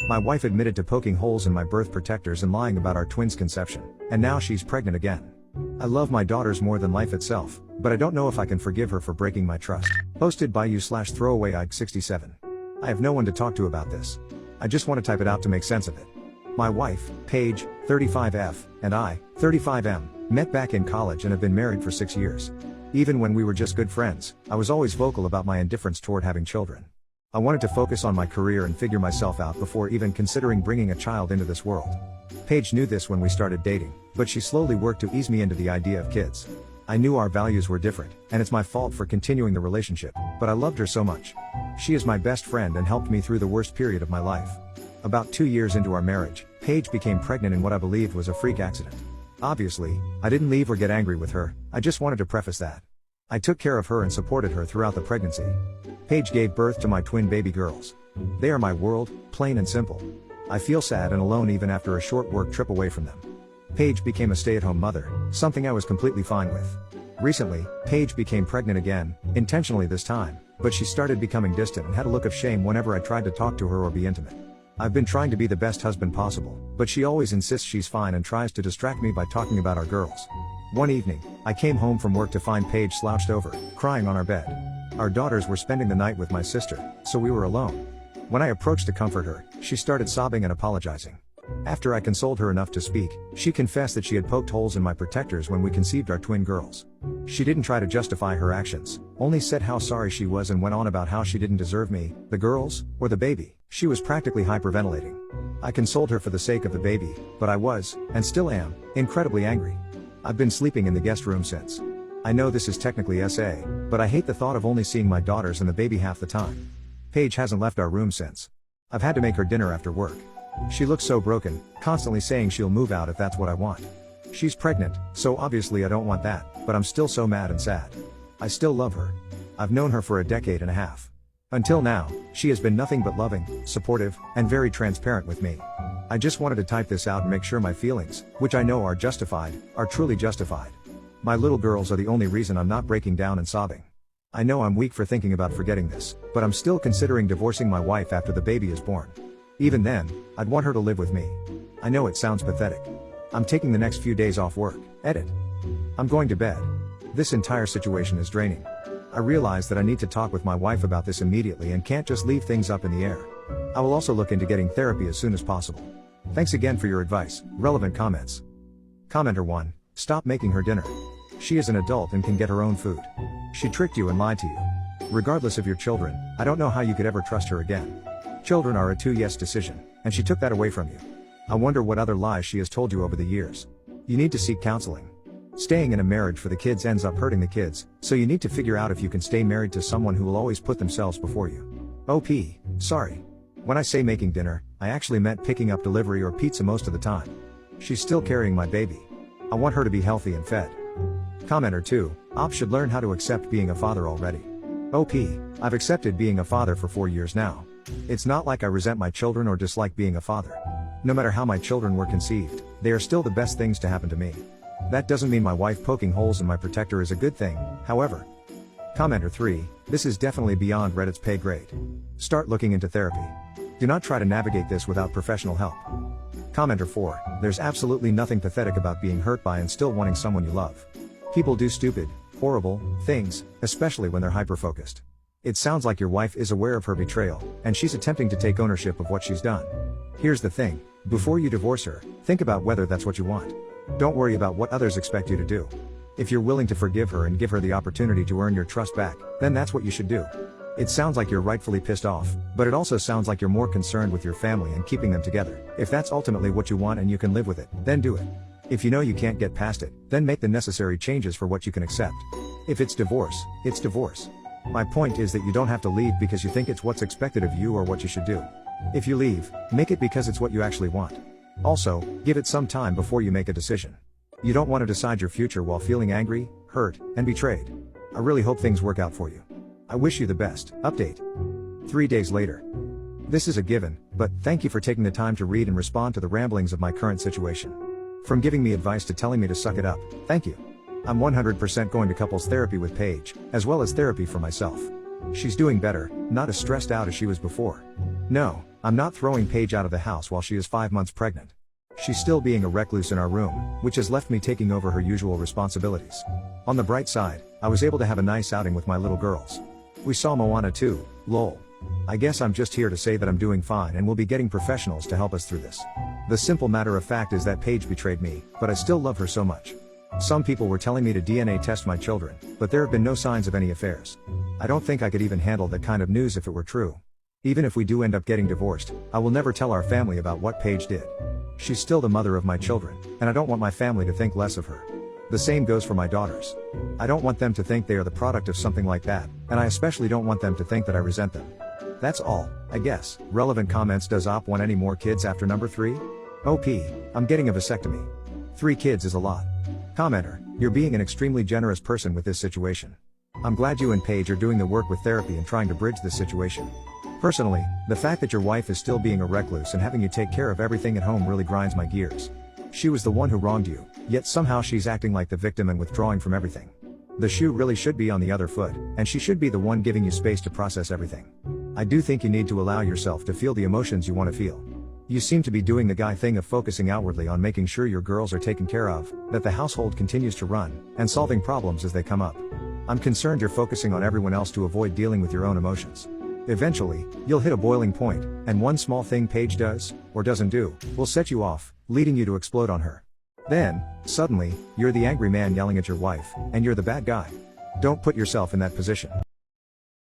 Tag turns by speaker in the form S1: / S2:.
S1: My wife admitted to poking holes in my birth protectors and lying about our twins' conception, and now she's pregnant again. I love my daughters more than life itself, but I don't know if I can forgive her for breaking my trust. Posted by you/throwaway Ike67. I have no one to talk to about this. I just want to type it out to make sense of it. My wife, Paige, 35F, and I, 35M, met back in college and have been married for 6 years. Even when we were just good friends, I was always vocal about my indifference toward having children. I wanted to focus on my career and figure myself out before even considering bringing a child into this world. Paige knew this when we started dating, but she slowly worked to ease me into the idea of kids. I knew our values were different, and it's my fault for continuing the relationship, but I loved her so much. She is my best friend and helped me through the worst period of my life. About 2 years into our marriage, Paige became pregnant in what I believed was a freak accident. Obviously, I didn't leave or get angry with her, I just wanted to preface that. I took care of her and supported her throughout the pregnancy. Paige gave birth to my twin baby girls. They are my world, plain and simple. I feel sad and alone even after a short work trip away from them. Paige became a stay-at-home mother, something I was completely fine with. Recently, Paige became pregnant again, intentionally this time, but she started becoming distant and had a look of shame whenever I tried to talk to her or be intimate. I've been trying to be the best husband possible, but she always insists she's fine and tries to distract me by talking about our girls. One evening, I came home from work to find Paige slouched over, crying on our bed. Our daughters were spending the night with my sister, so we were alone. When I approached to comfort her, she started sobbing and apologizing. After I consoled her enough to speak, she confessed that she had poked holes in my protectors when we conceived our twin girls. She didn't try to justify her actions, only said how sorry she was and went on about how she didn't deserve me, the girls, or the baby. She was practically hyperventilating. I consoled her for the sake of the baby, but I was, and still am, incredibly angry. I've been sleeping in the guest room since. I know this is technically SA, but I hate the thought of only seeing my daughters and the baby half the time. Paige hasn't left our room since. I've had to make her dinner after work. She looks so broken, constantly saying she'll move out if that's what I want. She's pregnant, so obviously I don't want that, but I'm still so mad and sad. I still love her. I've known her for a decade and a half. Until now, she has been nothing but loving, supportive, and very transparent with me. I just wanted to type this out and make sure my feelings, which I know are justified, are truly justified. My little girls are the only reason I'm not breaking down and sobbing. I know I'm weak for thinking about forgetting this, but I'm still considering divorcing my wife after the baby is born. Even then, I'd want her to live with me. I know it sounds pathetic. I'm taking the next few days off work. Edit. I'm going to bed. This entire situation is draining. I realize that I need to talk with my wife about this immediately and can't just leave things up in the air. I will also look into getting therapy as soon as possible. Thanks again for your advice. Relevant comments. Commenter 1. Stop making her dinner. She is an adult and can get her own food. She tricked you and lied to you. Regardless of your children, I don't know how you could ever trust her again. Children are a 2-yes decision, and she took that away from you. I wonder what other lies she has told you over the years. You need to seek counseling. Staying in a marriage for the kids ends up hurting the kids, so you need to figure out if you can stay married to someone who will always put themselves before you. OP, sorry. When I say making dinner, I actually meant picking up delivery or pizza most of the time. She's still carrying my baby. I want her to be healthy and fed. Commenter 2, Op should learn how to accept being a father already. OP, I've accepted being a father for 4 years now. It's not like I resent my children or dislike being a father. No matter how my children were conceived, they are still the best things to happen to me. That doesn't mean my wife poking holes in my protector is a good thing, however. Commenter 3, this is definitely beyond Reddit's pay grade. Start looking into therapy. Do not try to navigate this without professional help. Commenter 4, there's absolutely nothing pathetic about being hurt by and still wanting someone you love. People do stupid, horrible things, especially when they're hyper-focused. It sounds like your wife is aware of her betrayal, and she's attempting to take ownership of what she's done. Here's the thing, before you divorce her, think about whether that's what you want. Don't worry about what others expect you to do. If you're willing to forgive her and give her the opportunity to earn your trust back, then that's what you should do. It sounds like you're rightfully pissed off, but it also sounds like you're more concerned with your family and keeping them together. If that's ultimately what you want and you can live with it, then do it. If you know you can't get past it, then make the necessary changes for what you can accept. If it's divorce, it's divorce. My point is that you don't have to leave because you think it's what's expected of you or what you should do. If you leave, make it because it's what you actually want. Also, give it some time before you make a decision. You don't want to decide your future while feeling angry, hurt, and betrayed. I really hope things work out for you. I wish you the best. Update. 3 days later. This is a given, but thank you for taking the time to read and respond to the ramblings of my current situation. From giving me advice to telling me to suck it up, thank you. I'm 100% going to couples therapy with Paige, as well as therapy for myself. She's doing better, not as stressed out as she was before. No, I'm not throwing Paige out of the house while she is 5 months pregnant. She's still being a recluse in our room, which has left me taking over her usual responsibilities. On the bright side, I was able to have a nice outing with my little girls. We saw Moana 2, lol. I guess I'm just here to say that I'm doing fine and will be getting professionals to help us through this. The simple matter of fact is that Paige betrayed me, but I still love her so much. Some people were telling me to DNA test my children, but there have been no signs of any affairs. I don't think I could even handle that kind of news if it were true. Even if we do end up getting divorced, I will never tell our family about what Paige did. She's still the mother of my children, and I don't want my family to think less of her. The same goes for my daughters. I don't want them to think they are the product of something like that, and I especially don't want them to think that I resent them. That's all, I guess. Relevant comments. Does Op want any more kids after number 3? OP, I'm getting a vasectomy. 3 kids is a lot. Commenter, you're being an extremely generous person with this situation. I'm glad you and Paige are doing the work with therapy and trying to bridge this situation. Personally, the fact that your wife is still being a recluse and having you take care of everything at home really grinds my gears. She was the one who wronged you, yet somehow she's acting like the victim and withdrawing from everything. The shoe really should be on the other foot, and she should be the one giving you space to process everything. I do think you need to allow yourself to feel the emotions you want to feel. You seem to be doing the guy thing of focusing outwardly on making sure your girls are taken care of, that the household continues to run, and solving problems as they come up. I'm concerned you're focusing on everyone else to avoid dealing with your own emotions. Eventually, you'll hit a boiling point, and one small thing Paige does, or doesn't do, will set you off, leading you to explode on her. Then, suddenly, you're the angry man yelling at your wife, and you're the bad guy. Don't put yourself in that position.